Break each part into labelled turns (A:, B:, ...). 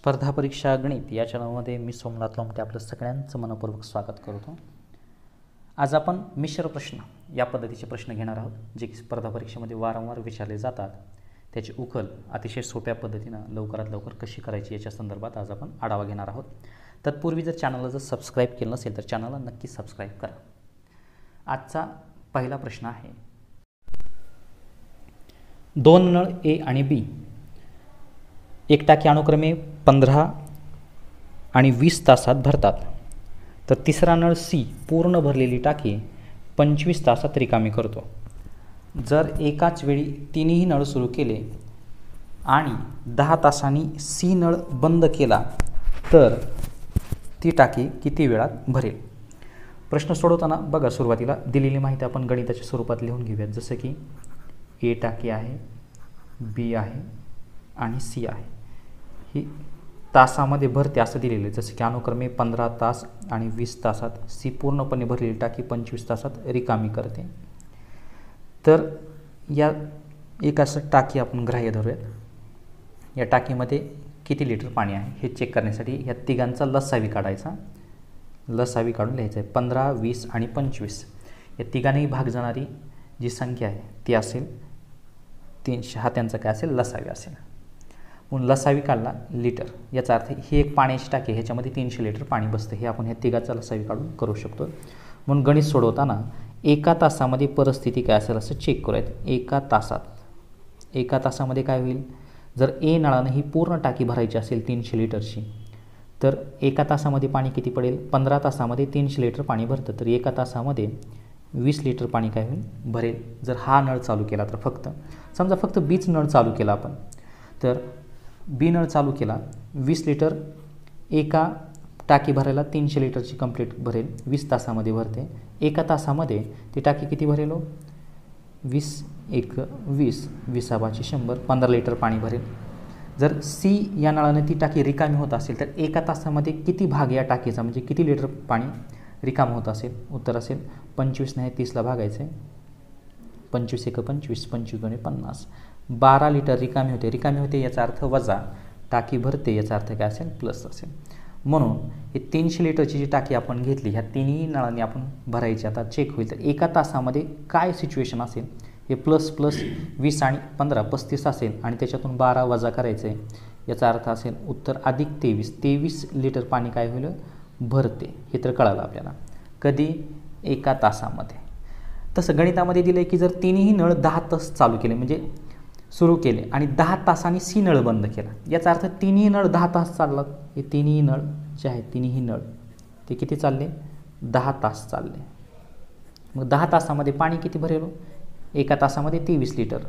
A: स्पर्धा परीक्षा गणित या चॅनलमध्ये मी सोमनाथ लोमटे आपलं सगळ्यांचं मनपूर्वक स्वागत करतो। आज आपण मिश्र प्रश्न या पद्धतीचे प्रश्न घेणार आहोत जे की स्पर्धा परीक्षेमध्ये वारंवार विचारले जातात। त्याची उकल अतिशय सोप्या पद्धतीने लवकरात लवकर कशी करायची याच्या संदर्भात आज आपण आढावा घेणार आहोत। तत्पूर्वी जर चॅनलला सबस्क्राइब केलं नसेल तर चॅनलला नक्की सबस्क्राइब करा। आजचा पहिला प्रश्न आहे, दोन नळ ए आणि बी एक टाकी अनुक्रमे 15 आणि 20 तासात भरतात, तर तिसरा नळ सी पूर्ण भरलेली टाकी 25 तासात रिकामी करतो। जर एकाच वेळी तिन्ही नळ सुरू केले आणि 10 तासांनी सी नळ बंद केला तर ती टाकी किती वेळात भरेल? प्रश्न सोडवताना बघा, सुरुवातीला दिलेली माहिती आपण गणिताच्या स्वरूपात लिहून घेऊयात। जसं की ए टाकी आहे, बी आहे आणि सी आहे। ही तासामध्ये भरते असं दिलेलं आहे। जसं की अनुक्रमे 15 तास आणि 20 तासात सी पूर्णपणे भरलेली टाकी 25 तासात रिकामी करते। तर या एक असं टाकी आपण ग्राह्य धरूयात। या टाकीमध्ये किती लिटर पाणी आहे हे चेक करण्यासाठी या तिघांचा लसावी काढायचा। लसावी काढून लिहायचं आहे 15, 20 आणि 25। या तिघांनाही भाग जाणारी जी संख्या आहे ती असेल 300। हा त्यांचा काय असेल? लसावी असेल। म्हणून लसावी काढला लिटर, याचा अर्थ ही एक पाण्याची टाकी, ह्याच्यामध्ये 300 लिटर पाणी बसतं। हे आपण ह्या तिघाचा लसावी काढून करू शकतो। म्हणून गणित सोडवताना एका तासामध्ये परिस्थिती काय असेल असं चेक करूयात। एका तासामध्ये काय होईल? जर ए नळानं ही पूर्ण टाकी भरायची असेल 300 लिटरची, तर एका तासामध्ये पाणी किती पडेल? 15 तासामध्ये 300 लिटर पाणी भरतं, तर एका तासामध्ये 20 लिटर पाणी काय होईल? भरेल। जर हा नळ चालू केला तर फक्त बीच नळ चालू केला आपण, तर बी नळ चालू केला 20 लिटर एका टाकी भरायला 300 लिटरची कंप्लीट भरेल, 20 तासामध्ये भरते। एका तासामध्ये ती टाकी किती भरेल? 20 एक 20, 20 बाची 100, 15 लिटर पाणी भरेल। जर सी या नळाने ती टाकी रिकामी होत असेल तर एका तासामध्ये किती भाग या टाकीचा, म्हणजे किती लिटर पाणी रिकाम होत असेल? उत्तर असेल 25 नाही 30ला भागायचं आहे। 25 एक 25, 25 दोन्ही 50, 12 लिटर रिकामी होते याचा अर्थ वजा, टाकी भरते याचा अर्थ काय असेल? प्लस असेल। म्हणून हे 300 लिटरची जी टाकी आपण घेतली ह्या तिन्ही नळांनी आपण भरायची। आता चेक होईल तर एका तासामध्ये काय सिच्युएशन असेल? हे प्लस 20 आणि 15 35 असेल आणि त्याच्यातून 12 वजा करायचं आहे, याचा अर्थ असेल उत्तर अधिक 23 लिटर पाणी काय होईल? भरते। हे तर कळालं आपल्याला। कधी? एका तासामध्ये। तसं गणितामध्ये दिलं आहे की जर तिन्ही नळ 10 तास चालू केले, म्हणजे सुरू केले आणि 10 तासांनी सी नळ बंद केला, याचा अर्थ तिन्ही नळ 10 तास चाललात। हे तिन्ही नळ जे आहेत तिन्ही नळ ते किती चालले? 10 तास चालले। मग 10 तासामध्ये पाणी किती भरेल? एका तासामध्ये 23 लिटर,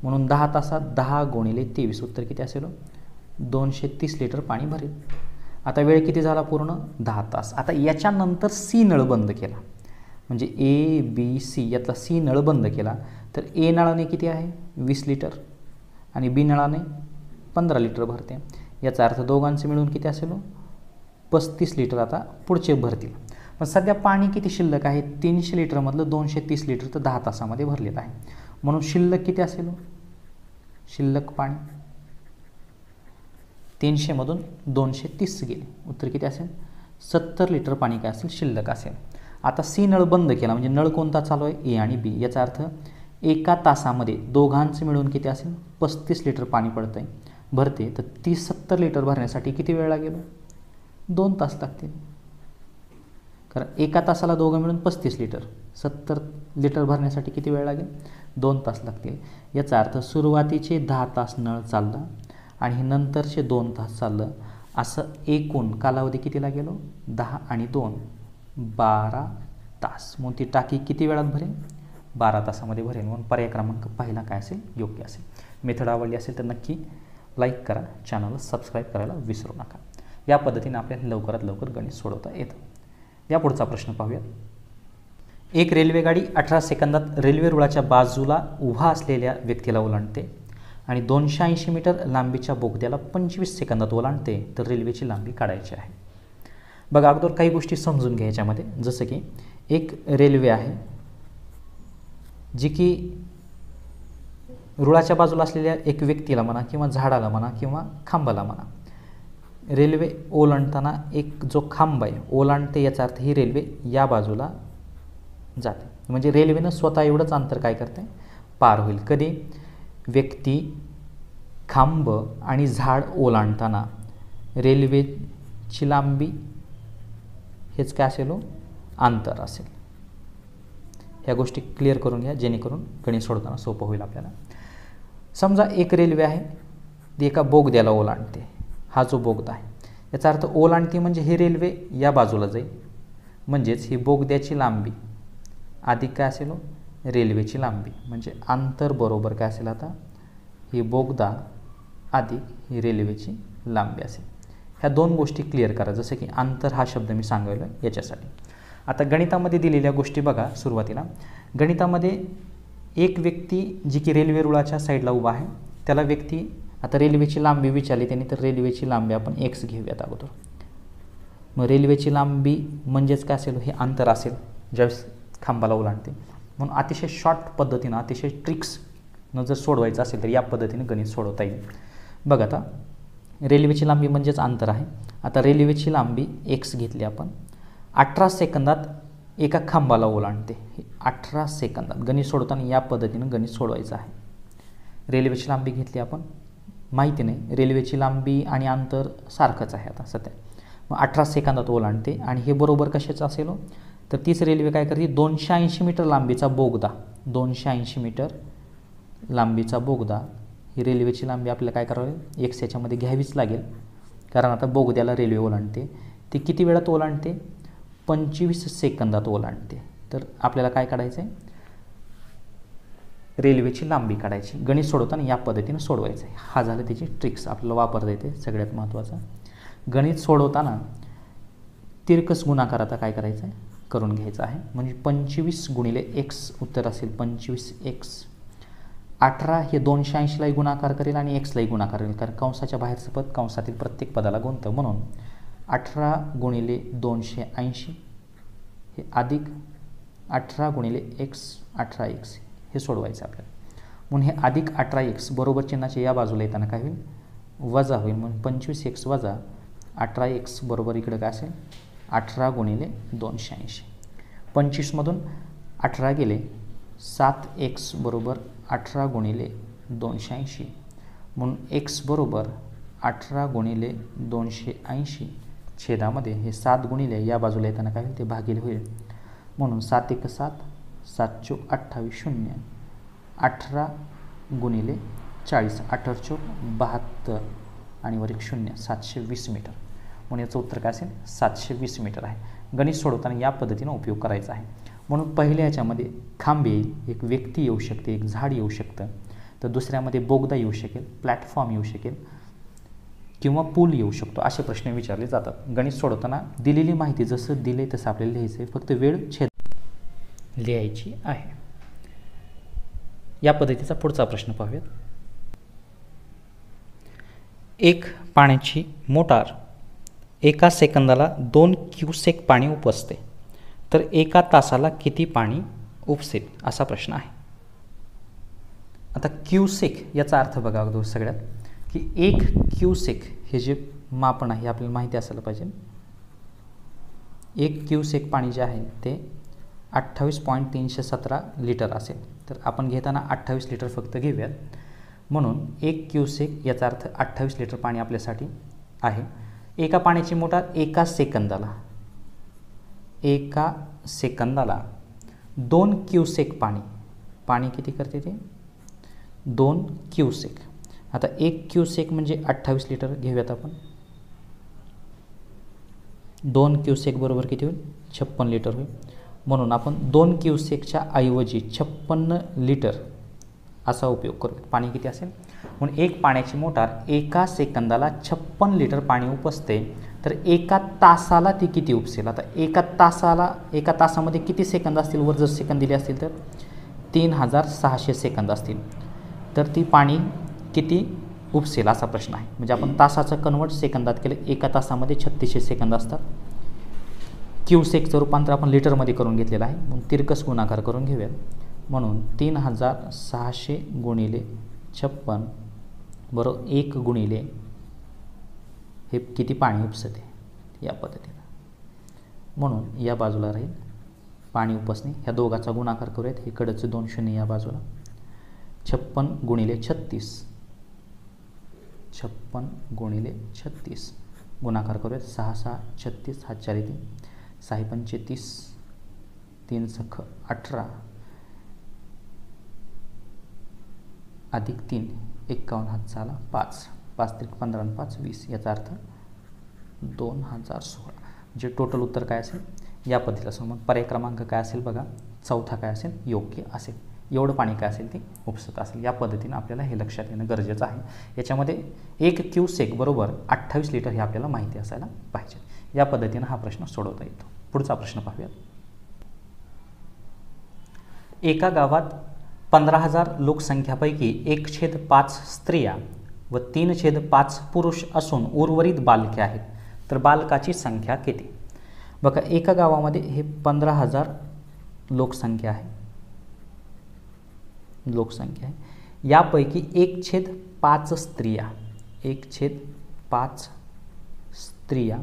A: म्हणून 10 तासात 10 गुणिले 23 उत्तर किती असेल? 230 लिटर पाणी भरेल। आता वेळ किती झाला? पूर्ण 10 तास। आता याच्यानंतर सी नळ बंद केला, म्हणजे ए बी सी यातला सी नळ बंद केला, तर ए नळाने किती आहे? 20 लिटर आणि बी नळाने 15 लिटर भरते। याचा अर्थ दोघांचे मिळून किती असेल? 35 लिटर आता पुढचे भरतील। पण सध्या पाणी किती शिल्लक आहे? 300 लिटरमधलं 230 लिटर तर 10 तासामध्ये भरलेलं आहे, म्हणून शिल्लक किती असेल? शिल्लक पाणी 300 मधून 230 गेले, उत्तर किती असेल? 70 लिटर पाणी काय असेल? शिल्लक असेल। आता सी नळ बंद केला, म्हणजे नळ कोणता चालू आहे? ए आणि बी। याचा अर्थ एका तासामध्ये दोघांचे मिळून किती असेल? 35 लिटर पाणी भरते, तर 70 लिटर भरण्यासाठी किती वेळ लागेल? 2 तास लागतील। कारण एका तासाला दोघं मिळून 35 लिटर, 70 लिटर भरण्यासाठी किती वेळ लागेल? 2 तास लागतील। याचा अर्थ सुरुवातीचे 10 तास नळ चालला आणि नंतरचे 2 तास चाललं, असं एकूण कालावधी किती लागेल? 10 आणि 2 12 तास। म्हणून ती टाकी किती वेळात भरेल? 12 तासामध्ये भरेल। म्हणून पर्याय क्रमांक पहिला काय असेल? योग्य असेल। मेथड आवडली असेल तर नक्की लाईक करा, चॅनलला सबस्क्राईब करायला विसरू नका। या पद्धतीने आपल्याला लवकरात लवकर गणित सोडवता येतं। या पुढचा प्रश्न पाहूयात। एक रेल्वेगाडी 18 सेकंदात रेल्वे रुळाच्या बाजूला उभा असलेल्या व्यक्तीला ओलांडते आणि 280 मीटर लांबीच्या बोगद्याला 25 सेकंदात ओलांडते, तर रेल्वेची लांबी काढायची आहे। बघा, अगोदर काही गोष्टी समजून घ्या याच्यामध्ये। जसं की एक रेल्वे आहे जी की रुळाच्या बाजूला असलेल्या एक व्यक्तीला म्हणा किंवा झाडाला म्हणा किंवा खांबाला म्हणा रेल्वे ओलांडताना एक जो खांब आहे ओलांडते, याचा अर्थ ही रेल्वे या बाजूला जाते, म्हणजे रेल्वेनं स्वतः एवढंच अंतर काय करते, पार होईल. कधी? व्यक्ती, खांब आणि झाड ओलांडताना रेल्वेची लांबी हेच काय असेल, अंतर असेल. ह्या गोष्टी क्लिअर करून घ्या जेणेकरून गणित सोडवताना सोपं होईल आपल्याला. समजा एक रेल्वे आहे, ती एका बोगद्याला ओलांडते. हा जो बोगदा आहे याचा अर्थ ओलांडते म्हणजे ही रेल्वे या बाजूला जाईल, म्हणजेच ही बोगद्याची लांबी अधिक काय असेल, रेल्वेची लांबी, म्हणजे अंतर बरोबर काय असेल, आता ही बोगदा अधिक ही रेल्वेची लांबी असेल. ह्या दोन गोष्टी क्लिअर करा, जसं की अंतर हा शब्द मी सांगितला याच्यासाठी. आता गणितामध्ये दिलेल्या गोष्टी बघा. सुरुवातीला गणितामध्ये एक व्यक्ती जी की रेल्वे रुळाच्या साईडला उभा आहे, त्याला व्यक्ती आता रेल्वेची लांबी विचारली त्यांनी, तर रेल्वेची लांबी आपण x घेऊयात अगोदर. मग रेल्वेची लांबी म्हणजेच काय असेल, हे अंतर असेल ज्यावेळेस खांबाला ओलांडते. म्हणून अतिशय शॉर्ट पद्धतीनं, अतिशय ट्रिक्सनं जर सोडवायचं असेल तर या पद्धतीने गणित सोडवता येईल. बघा, आता रेल्वेची लांबी म्हणजेच अंतर आहे. आता रेल्वेची लांबी x घेतली आपण, 18 सेकंदात एका खांबाला ओलांडते. 18 सेकंदात गणित सोडवताना या पद्धतीनं गणित सोडवायचं आहे. रेल्वेची लांबी घेतली आपण, माहिती नाही रेल्वेची लांबी आणि अंतर सारखंच आहे आता सध्या. मग 18 सेकंदात ओलांडते आणि हे बरोबर कशाचं असेल, तर तीच रेल्वे काय करते, 280 मीटर लांबीचा बोगदा, 280 मीटर लांबीचा बोगदा, ही रेल्वेची लांबी आपल्याला काय करावी, x याच्यामध्ये घ्यावीच लागेल, कारण आता बोगद्याला रेल्वे ओलांडते. ती किती वेळात ओलांडते, 25 सेकंदात ओलांडते. तर आपल्याला काय काढायचं आहे, रेल्वेची लांबी काढायची. गणित सोडवताना या पद्धतीने सोडवायचं आहे. हा झालं त्याची ट्रिक्स आपल्याला वापरता येते. सगळ्यात महत्त्वाचं गणित सोडवताना तिरकस गुणाकार आता काय करायचं आहे, करून घ्यायचा आहे. म्हणजे 25 गुणिले x उत्तर असेल 25x. 18 हे 280लाही गुणाकार करेल आणि xलाही गुणाकार करेल, कारण कंसाच्या बाहेरचं पद कंसातील प्रत्येक पदाला गुणतं. म्हणून 18 गुणिले 280 हे अधिक 18 गुणिले x 18x हे सोडवायचं आपल्याला. म्हणून हे अधिक 18x बरोबर चिन्हाचे या बाजूला येताना काय होईल, वजा होईल. म्हणून 25x वजा 18x बरोबर इकडे काय असेल, 18 गुणिले 280. 25मधून 18 गेले, 7x बरोबर 18 गुणिले 280. म्हणून x बरोबर 18 गुणिले 280 छेदामध्ये हे 7 गुणिले या बाजूला येताना काय होईल, ते भागिले होईल. म्हणून 7 1 7, 7 चौक 28, 0. 18 गुणिले 40, 18 चौक 72 आणि वर एक 0, 720 मीटर. म्हणून याचं उत्तर काय असेल, 720 मीटर आहे. गणित सोडवताना या पद्धतीनं उपयोग करायचा आहे. म्हणून पहिल्या ह्याच्यामध्ये खांब येईल, एक व्यक्ती येऊ शकते, एक झाड येऊ शकतं, तर दुसऱ्यामध्ये बोगदा येऊ शकेल, प्लॅटफॉर्म येऊ शकेल किंवा पूल येऊ शकतो. असे प्रश्न विचारले जातात. गणित सोडवताना दिलेली माहिती जसं दिले तसं आपल्याला लिहायचं आहे, फक्त वेळ छेद लिहायची आहे. या पद्धतीचा पुढचा प्रश्न पाहूयात. एक पाण्याची मोटार एका सेकंदाला 2 क्युसेक पाणी उपसते, तर एका तासाला किती पाणी उपसेल, असा प्रश्न आहे. आता क्युसेक याचा अर्थ बघा अगोदर सगळ्यात, की 1 क्युसेक हे जे मापन आहे आपल्याला माहिती असायला पाहिजे. 1 क्युसेक पाणी जे आहे ते 28.317 लिटर असेल, तर आपण घेताना 28 लिटर फक्त घेऊयात. म्हणून 1 क्युसेक याचा अर्थ 28 लिटर पाणी आपल्यासाठी आहे. एका पाण्याची मोटार एका सेकंदाला 2 क्युसेक पाणी किती करते ते, 2 क्युसेक. आता 1 क्युसेक म्हणजे 28 लिटर घेऊयात आपण. 2 क्युसेक बरोबर किती होईल, 56 लिटर होईल. म्हणून आपण 2 क्युसेकच्या ऐवजी 56 लिटर असा उपयोग करू. पाणी किती असेल, म्हणून एक पाण्याची मोटार एका सेकंदाला 56 लिटर पाणी उपसते, तर एका तासाला ती किती उपसेल. आता एका तासामध्ये किती सेकंद असतील, वर जर सेकंद दिले असतील तर 3600 सेकंद असतील, तर ती पाणी किती उपसेल असा प्रश्न आहे. म्हणजे आपण तासाचं कन्वर्ट सेकंदात केलं, एका तासामध्ये 3600 सेकंद असतात. क्युसेकचं रूपांतर आपण लिटरमध्ये करून घेतलेलं आहे, म्हणून तिरकस गुणाकार करून घेऊयात. म्हणून 3600 गुणिले 56 बरोबर 1 गुणिले हे किती पाणी उपसते या पद्धतीनं. म्हणून या बाजूला राहील पाणी उपसणे. ह्या दोघाचा गुणाकार करूयात. हे कडचे 2 शून्य या बाजूला. 56 गुणिले 36, 56 गुणिले 36 गुणाकार करूयात. 6 6 36, हा 4 3, 6 पंचे 30, 3 सख 18 अधिक 3 51, हात झाला 5, 5 त्रिक 15 आणि 5 20. याचा अर्थ 2016. म्हणजे टोटल उत्तर काय असेल या पद्धतीला. असं मग पर्याय क्रमांक काय असेल बघा, चौथा काय असेल, योग्य असेल. एवढं पाणी काय असेल ते उपसत असेल. या पद्धतीनं आपल्याला हे लक्षात येणं गरजेचं आहे. याच्यामध्ये 1 क्यूसेक बरोबर 28 लिटर हे आपल्याला माहिती असायला पाहिजे. या पद्धतीनं हा प्रश्न सोडवता येतो. पुढचा प्रश्न पाहूयात. एका गावात 15,000 लोकसंख्यापैकी 1/5 स्त्रिया व 3/5 पुरुष असून उर्वरित बालके आहेत. तर बालकाची संख्या किती? बघा, एका गावामध्ये हे 15,000 लोकसंख्या आहे. यापैकी 1/5 स्त्रिया, 1/5 स्त्रिया,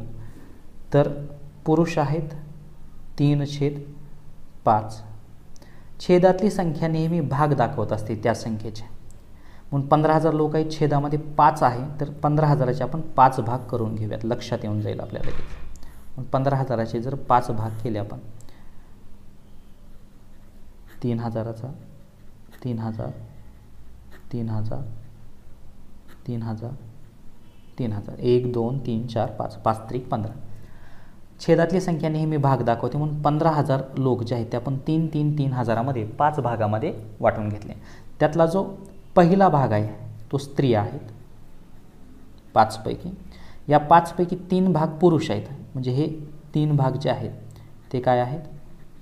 A: तर पुरुष आहेत 3/5. छेदातली संख्या नेहमी भाग दाखवत असते त्या संख्येचे. म्हणून 15,000 लोक आहेत, छेदामध्ये 5 आहे, तर 15,000चे आपण 5 भाग करून घेऊयात. लक्षात येऊन जाईल आपल्याला. 15,000चे जर 5 भाग केले आपण, 3,000चा 3,000 3,000 3,000 3,000 1 2 3 4 5, 5 त्रिक 15. छेदातली संख्या नेहमी भाग दाखवते. म्हणून 15,000 लोक जे आहेत ते आपण 3 3 3,000मध्ये 5 भागामध्ये वाटून घेतले. त्यातला जो पहिला भाग आहे तो स्त्रिया आहेत 5 पैकी. या 5 पैकी 3 भाग पुरुष आहेत. म्हणजे हे 3 भाग जे आहेत ते काय आहेत,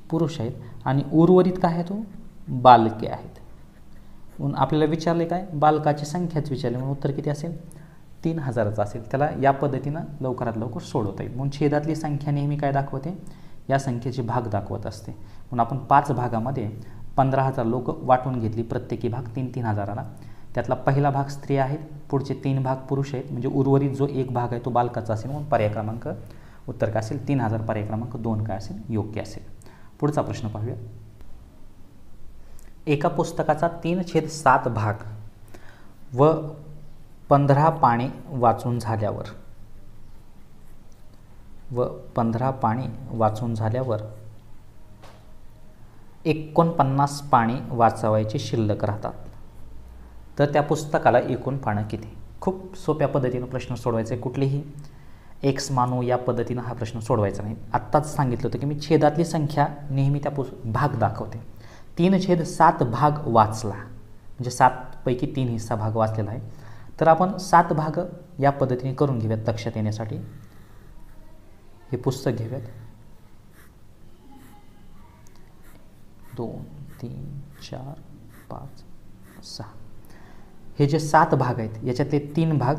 A: पुरुष आहेत. आणि उर्वरित काय आहे, तो बालके आहेत. म्हणून आपल्याला विचारले काय, बालकाची संख्याच विचारली. म्हणून उत्तर किती असेल, 3,000चं असेल. त्याला या पद्धतीनं लवकरात लवकर सोडवता येईल. म्हणून छेदातली संख्या नेहमी काय दाखवते, या संख्येचे भाग दाखवत असते. म्हणून आपण 5 भागामध्ये 15,000 लोक वाटून घेतली, प्रत्येकी भाग 3,000. त्यातला पहिला भाग स्त्रिया आहेत, पुढचे 3 भाग पुरुष आहेत. म्हणजे उर्वरित जो 1 भाग आहे तो बालकाचा असेल. म्हणून पर्याय क्रमांक उत्तर काय असेल, 3,000. पर्याय क्रमांक 2 काय असेल, योग्य असेल. पुढचा प्रश्न पाहूया. एका पुस्तकाचा 3/7 भाग व 15 पाने वाचून झाल्यावर 49 पाने वाचवायची शिल्लक राहतात. तर त्या पुस्तकाला एकूण पानं किती? खूप सोप्या पद्धतीनं प्रश्न सोडवायचा आहे. कुठलीही एक्स मानू या पद्धतीनं हा प्रश्न सोडवायचा नाही. आत्ताच सांगितलं होतं की मी छेदातली संख्या नेहमी त्या भाग दाखवते. 3/7 भाग वाचला म्हणजे 7 पैकी 3 हिस्सा भाग वाचलेला आहे. तर आपण 7 भाग या पद्धतीने करून घेऊयात लक्षात येण्यासाठी. हे पुस्तक घेऊयात. 2 3 4 5 6. हे जे 7 भाग आहेत याच्यातले 3 भाग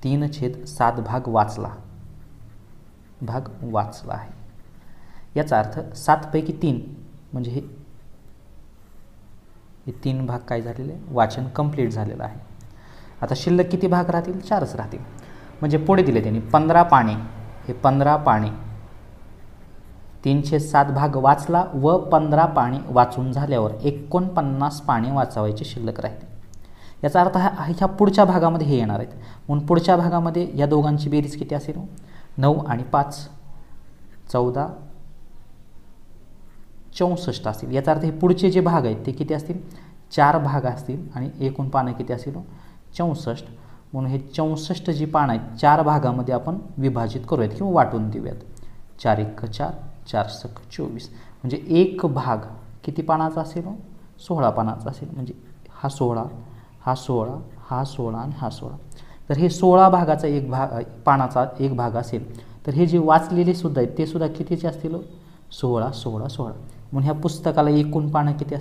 A: 3/7 भाग वाचला आहे. याचा अर्थ 7 पैकी 3 म्हणजे हे 3 भाग काय झालेले, वाचन कंप्लीट झालेलं आहे. आता शिल्लक किती भाग राहतील, 4च राहतील. म्हणजे पुढे दिले त्यांनी 15 पाने. हे 15 पाने 3/7 भाग वाचला व 15 पाने वाचून झाल्यावर 49 पाने वाचवायची शिल्लक राहते. याचा अर्थ ह्या पुढच्या भागामध्ये हे येणार आहेत. म्हणून पुढच्या भागामध्ये या दोघांची बेरीज किती असेल, 9 आणि 5 14 64 असतील. याचा अर्थ हे पुढचे जे भाग आहेत ते किती असतील, 4 भाग असतील आणि एकूण पानं किती असतील, 64. म्हणून हे 64 जी पानं आहेत 4 भागामध्ये आपण विभाजित करूयात किंवा वाटून देऊयात. 4 1 4 4 6 24. म्हणजे एक भाग किती पानाचा असेल, 16 पानाचा असेल. म्हणजे हा 16 हा 16 हा 16 आणि हा 16. तर हे 16 भागाचा एक भाग पानाचा एक भाग असेल. तर हे जे वाचलेले सुद्धा आहेत ते सुद्धा कितीचे असतील, 16 16 16. म्हणून ह्या पुस्तकाला एकूण पानं किती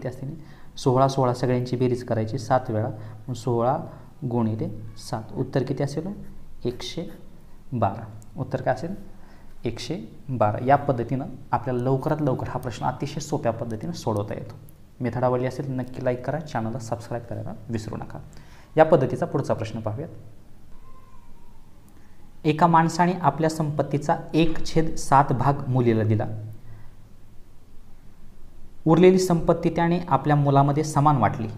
A: असतील, 16 16 सगळ्यांची बेरीज करायची 7 वेळा. 16 गुणिले 7 उत्तर किती असेल, 112. उत्तर काय असेल, 112. या पद्धतीनं आपल्याला लवकरात लवकर हा प्रश्न अतिशय सोप्या पद्धतीनं सोडवता येतो. मेथड आवडली असेल नक्की लाईक करा, चॅनलला सबस्क्राईब करायला विसरू नका. या पद्धतीचा पुढचा प्रश्न पाहूयात. एका माणसाने आपल्या संपत्तीचा 1/7 भाग मुलीला दिला. उरलेली संपत्ती त्याने आपल्या मुलामध्ये समान वाटली.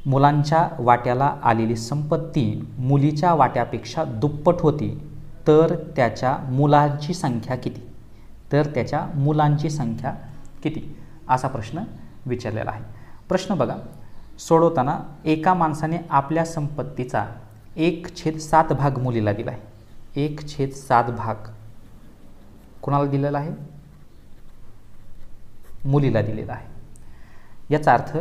A: मुलांच्या वाट्याला आलेली संपत्ती मुलीच्या वाट्यापेक्षा दुप्पट होती, तर त्याच्या मुलांची संख्या किती? असा प्रश्न विचारलेला आहे. प्रश्न बघा, सोडवताना एका माणसाने आपल्या संपत्तीचा 1/7 भाग मुलीला दिला आहे. 1/7 भाग कोणाला दिलेला आहे? मुलीला दिलेला आहे. याचा अर्थ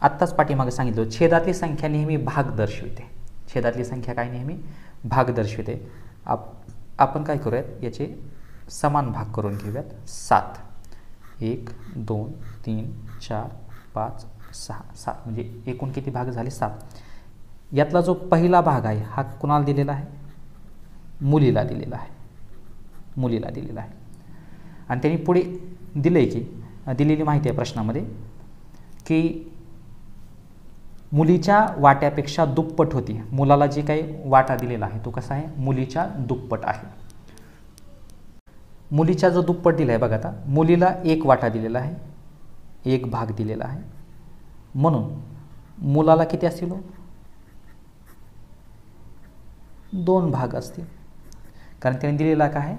A: आत्ताच पाठीमागे सांगितलं, छेदातली संख्या नेहमी भाग दर्शविते. छेदातली संख्या काय? नेहमी भाग दर्शविते. आपण काय करूयात, याचे समान भाग करून घेऊयात. 7 1 2 3 4 5 6 7 म्हणजे एकूण किती भाग झाले? 7. यातला जो पहिला भाग आहे हा कुणाला दिलेला आहे? मुलीला दिलेला आहे. आणि त्यांनी पुढे दिले की दिलेली माहिती आहे प्रश्नामध्ये की मुलीच्या वाट्यापेक्षा दुप्पट होती. मुलाला जे काही वाटा दिलेला आहे तो कसा आहे? मुलीच्या दुप्पट आहे. मुलीचा जो दुप्पट दिला आहे बघा, आता मुलीला 1 वाटा दिलेला आहे, 1 भाग दिलेला आहे, म्हणून मुलाला किती असतील? 2 भाग असतील. कारण त्याने दिलेला काय आहे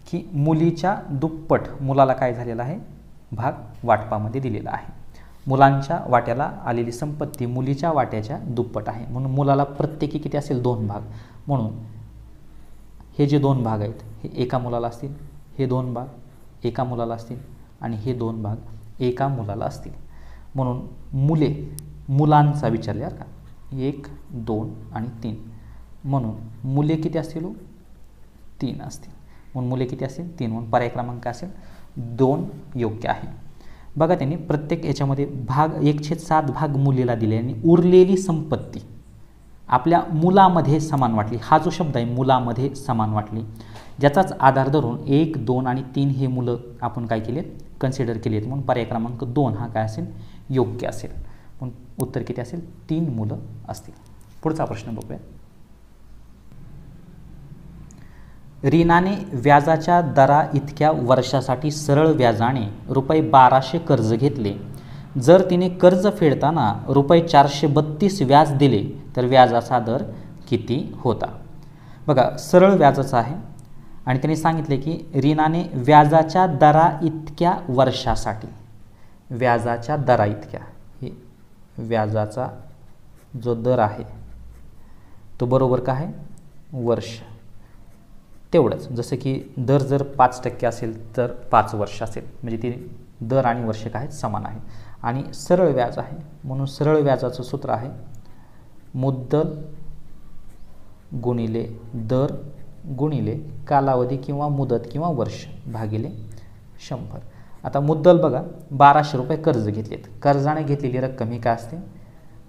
A: की मुलीच्या दुप्पट मुलाला काय झालेला आहे? भाग वाटपामध्ये दिलेला आहे. मुलांच्या वाट्याला आलेली संपत्ती मुलीच्या वाट्याच्या दुप्पट आहे, म्हणून मुलाला प्रत्येकी किती असेल? 2 भाग. म्हणून हे जे 2 भाग आहेत हे एका मुलाला असतील, हे 2 भाग एका मुलाला असतील आणि हे 2 भाग एका मुलाला असतील. म्हणून मुलांचा विचारल्यावर का 1 2 आणि 3, म्हणून मुले किती असतील? 3 असतील. म्हणून मुले किती असतील? 3. म्हणून पर्याय क्रमांक काय असेल? 2 योग्य आहे. बघा, त्यांनी प्रत्येक याच्यामध्ये भाग 1/7 भाग मुलीला दिले आणि उरलेली संपत्ती आपल्या मुलामध्ये समान वाटली. हा जो शब्द आहे मुलामध्ये समान वाटली, ज्याचाच आधार धरून 1 2 आणि 3 हे मुलं आपण काय केलेत? कन्सिडर केलेत. म्हणून पर्याय क्रमांक 2 हा काय असेल? योग्य असेल. म्हणून उत्तर किती असेल? 3 मुलं असतील. पुढचा प्रश्न बघूया. रीनाने व्याजाच्या दरा इतक्या वर्षासाठी सरळ व्याजाने ₹1200 कर्ज घेतले. जर तिने कर्ज फेडताना ₹432 व्याज दिले तर व्याजाचा दर किती होता? बघा, सरळ व्याजाचा आहे आणि त्यांनी सांगितले की रीनाने व्याजाच्या दरा इतक्या वर्षासाठी, व्याजाच्या दरा इतक्या, हे व्याजाचा जो दर आहे तो बरोबर काय आहे? वर्ष. तेवढंच, जसं की दर जर 5% असेल तर 5 वर्ष असेल, म्हणजे ती दर आणि वर्ष काय समान आहे. आणि सरळ व्याज आहे म्हणून सरळ व्याजाचं सूत्र आहे मुद्दल गुणिले दर गुणिले कालावधी किंवा मुदत किंवा वर्ष भागिले 100. आता मुद्दल बघा, ₹1200 कर्ज घेतलेत. कर्जाने घेतलेली रक्कम ही काय असते?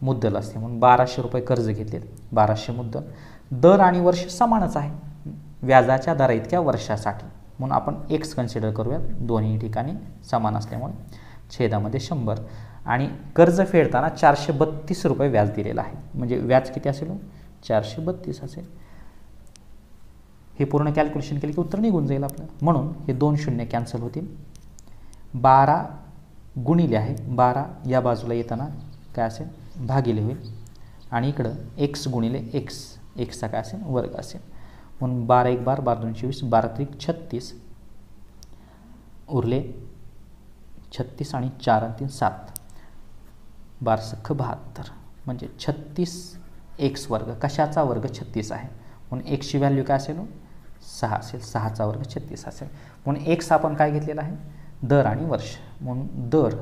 A: मुद्दल असते. म्हणून ₹1200 कर्ज घेतलेत, 1200 मुद्दल. दर आणि वर्ष समानच आहे व्याजाच्या दरा इतक्या वर्षासाठी, म्हणून आपण x कन्सिडर करूयात. दोन्ही ठिकाणी समान असल्यामुळे छेदामध्ये 100. आणि कर्ज फेडताना ₹432 व्याज दिलेलं आहे, म्हणजे व्याज किती असेल? 432 असेल. हे पूर्ण कॅल्क्युलेशन केले की उत्तर निघून जाईल आपलं. म्हणून हे 2 शून्य कॅन्सल होतील. 12 गुणिले आहे, 12 या बाजूला येताना काय असेल? भागिले होईल. आणि इकडं x गुणिले xचा काय असेल? वर्ग असेल. म्हणून 12 1 12 12 2 24 12 3 36 उरले 36 आणि 4 आणि 3 7 12 सख्ख 72, म्हणजे 36 x वर्ग. कशाचा वर्ग? 36 आहे. म्हणून xची व्हॅल्यू काय असेल? 6 असेल. 6चा वर्ग 36 असेल. म्हणून x आपण काय घेतलेला आहे? दर आणि वर्ष. म्हणून दर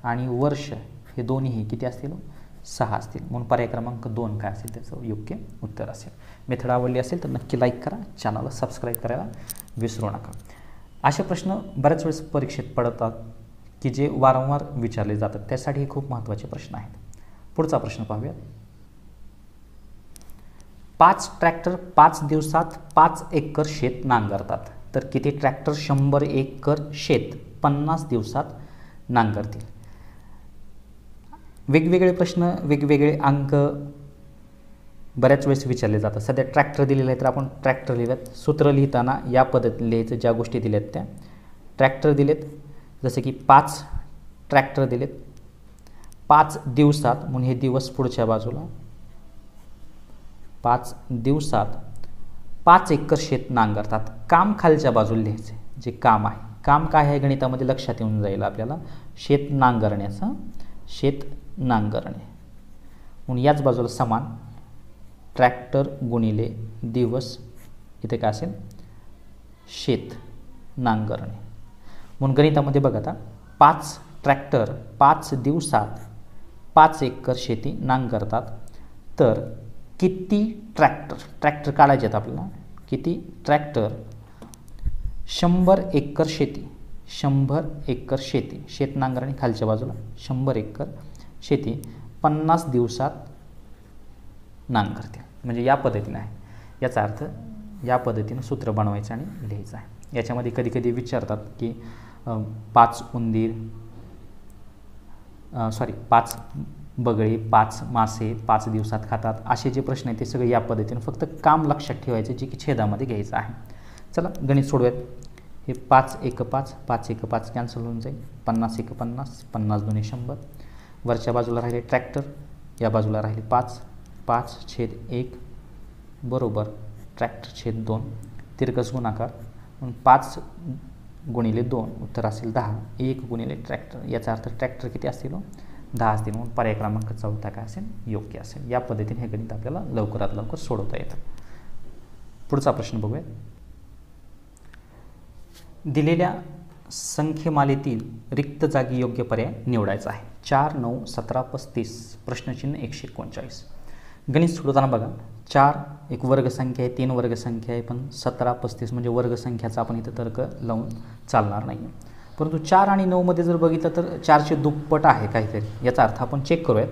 A: आणि वर्ष हे दोन्ही किती असतील? 6 असतील. म्हणून पर्याय क्रमांक 2 काय असेल? त्याचं योग्य उत्तर असेल. मेथड आवडली असेल तर नक्की लाईक करा, चॅनलला सबस्क्राईब करायला विसरू नका. असे प्रश्न बऱ्याच वेळेस परीक्षेत पडतात की जे वारंवार विचारले जातात, त्यासाठी हे खूप महत्त्वाचे प्रश्न आहेत. पुढचा प्रश्न पाहूया. 5 ट्रॅक्टर 5 दिवसात 5 एकर शेत नांगरतात, तर किती ट्रॅक्टर 100 एकर शेत 50 दिवसात नांगरतील? वेगवेगळे प्रश्न वेगवेगळे अंक बऱ्याच वेळेस विचारले जातात. सध्या ट्रॅक्टर दिलेलं आहे तर आपण ट्रॅक्टर लिहिल्यात. सूत्र लिहिताना या पद्धतीने लिहायचं. ज्या गोष्टी दिल्यात त्या ट्रॅक्टर दिलेत, जसे की 5 ट्रॅक्टर दिलेत 5 दिवसात, म्हणून हे दिवस पुढच्या बाजूला. 5 दिवसात 5 एकर शेत नांगरतात. काम खालच्या बाजूला लिहायचे. जे काम आहे, काम काय आहे गणितामध्ये लक्षात येऊन जाईल आपल्याला. शेत नांगरण्याचं, शेत नांगरणे, म्हणून याच बाजूला समान ट्रॅक्टर गुणिले दिवस. इथे काय असेल, शेत नांगरणे. म्हणून गणितामध्ये बघा आता 5 ट्रॅक्टर 5 दिवसात 5 एकर शेती नांगरतात. तर किती ट्रॅक्टर, ट्रॅक्टर काढायचे आहेत आपल्याला. किती ट्रॅक्टर 100 एकर शेती, 100 एकर शेती, शेत नांगरणे खालच्या बाजूला 100 एकर शेती 50 दिवसात नांगरते. म्हणजे या पद्धतीने आहे. याचा अर्थ या पद्धतीने सूत्र बनवायचं आणि लिहायचं आहे. याच्यामध्ये कधी कधी विचारतात की 5 उंदीर 5 बगळे 5 मासे 5 दिवसात खातात. असे जे प्रश्न आहेत ते सगळे या पद्धतीने फक्त काम लक्षात ठेवायचे, जे की छेदामध्ये घ्यायचं आहे. चला गणित सोडूयात. हे 5 एक 5, 5 एक 5 कॅन्सल होऊन जाईल. 50 एक 50, 50 दुणे 100. वरच्या बाजूला राहिले ट्रॅक्टर, या बाजूला राहिले 5, 5/1 बरोबर ट्रॅक्टर छेद 2. तिरकस गुणाकार म्हणून 5 गुणिले 2 उत्तर असेल 10. 1 गुणिले ट्रॅक्टर, याचा अर्थ ट्रॅक्टर किती असतील, 10 असतील. म्हणून पर्याय क्रमांक 4 काय असेल, योग्य असेल. या पद्धतीने हे गणित आपल्याला लवकरात लवकर सोडवता येतं. पुढचा प्रश्न बघूया. दिलेल्या संख्येमालेतील रिक्त जागी योग्य पर्याय निवडायचा आहे. 4, 9, 17, 35. प्रश्नचिन्ह 139. गणित सोडवताना बघा, 4 एक वर्गसंख्या आहे, 3 वर्गसंख्या आहे, पण 17, 35 म्हणजे वर्गसंख्याचा आपण इथं तर्क लावून चालणार नाही. परंतु 4 आणि 9 मध्ये जर बघितलं तर 4चे दुप्पट आहे काहीतरी. याचा अर्थ आपण चेक करूयात.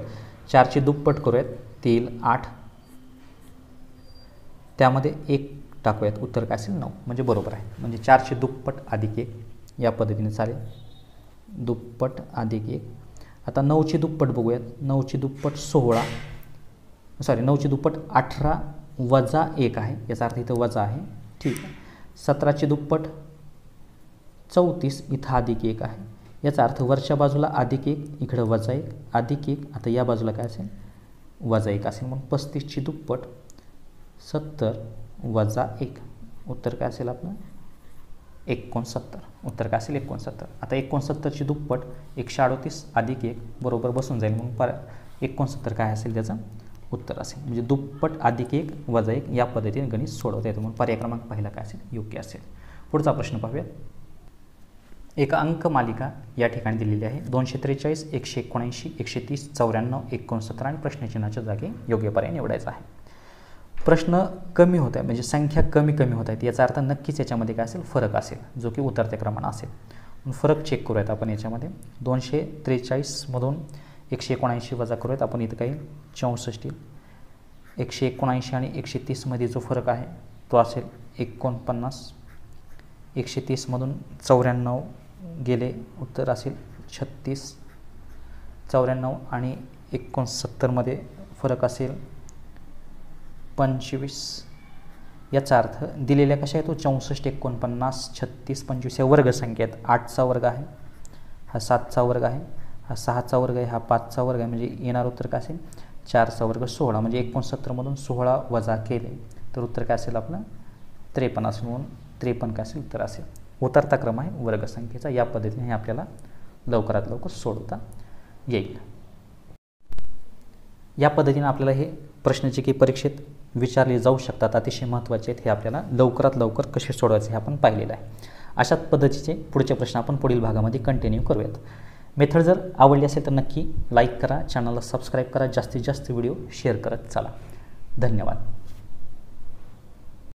A: 4चे दुप्पट करूयात. 3, 8. त्यामध्ये 1 टाकूयात. उत्तर काय असेल 9. म्हणजे बरोबर आहे. म्हणजे 4चे दुप्पट अधिक 1 या पद्धतीने चालेल. दुप्पट अधिक 1. आता 9चे दुप्पट बघूयात. 9चे दुप्पट 16, 9चे दुप्पट 18 वजा 1 आहे. याचा अर्थ इथं वजा आहे. ठीक आहे. 17चे दुप्पट 34, इथं अधिक 1 आहे. याचा अर्थ वरच्या बाजूला अधिक 1, इकडं वजा 1, अधिक 1. आता या बाजूला काय असेल, वजा 1 असेल. म्हणून 35ची दुप्पट 70 वजा 1. उत्तर काय असेल आपलं 69. उत्तर काय असेल 69. आता 69ची दुप्पट 138 अधिक 1 बरोबर बसून जाईल. म्हणून 69 काय असेल त्याचं उत्तर असेल. म्हणजे दुप्पट अधिक 1 वजा 1 या पद्धतीने गणित सोडवता येतं. म्हणून पर्याय क्रमांक पहिला काय असेल, योग्य असेल. पुढचा प्रश्न पाहूया. एक अंक मालिका या ठिकाणी दिलेली आहे. 243, 179, 130, 94, 69 आणि प्रश्नचिन्हाच्या जागी योग्य पर्याय निवडायचा आहे. प्रश्न कमी होत आहे, म्हणजे संख्या कमी होत आहेत. याचा अर्थ नक्कीच याच्यामध्ये काय असेल, फरक असेल, जो की उतरत्या क्रमानं असेल. फरक चेक करूयात आपण याच्यामध्ये. 243मधून 179 वजा करूयात आपण. इथं काही 64. 179 आणि 130मध्ये जो फरक आहे तो असेल 49. 130मधून 94 गेले, उत्तर असेल 36. 94 आणि 69मध्ये फरक असेल 25. याचा अर्थ दिलेल्या कशा आहे तो 64, 49, 36, 25 या वर्गसंख्या आहेत. 8चा वर्ग आहे, हा 7चा वर्ग आहे, हा 6चा वर्ग आहे, हा 5चा वर्ग आहे. म्हणजे येणार उत्तर काय असेल 4चा वर्ग 16. म्हणजे 69मधून 16 वजा केले तर उत्तर काय असेल आपलं 53 असेल. म्हणून 53 काय असेल उत्तर असेल. उतरता क्रम आहे वर्गसंख्येचा. या पद्धतीने हे आपल्याला लवकरात लवकर सोडवता येईल. या पद्धतीने आपल्याला हे प्रश्न जे की परीक्षेत विचारले जाऊ शकतात, अतिशय महत्त्वाचे आहेत, हे आपल्याला लवकरात लवकर कसे सोडवायचे हे आपण पाहिलेलं आहे. अशाच पद्धतीचे पुढचे प्रश्न आपण पुढील भागामध्ये कंटिन्यू करूयात. मेथड जर आवडली असेल तर नक्की लाईक करा, चॅनलला सबस्क्राईब करा, जास्तीत जास्त व्हिडिओ शेअर करत चला. धन्यवाद.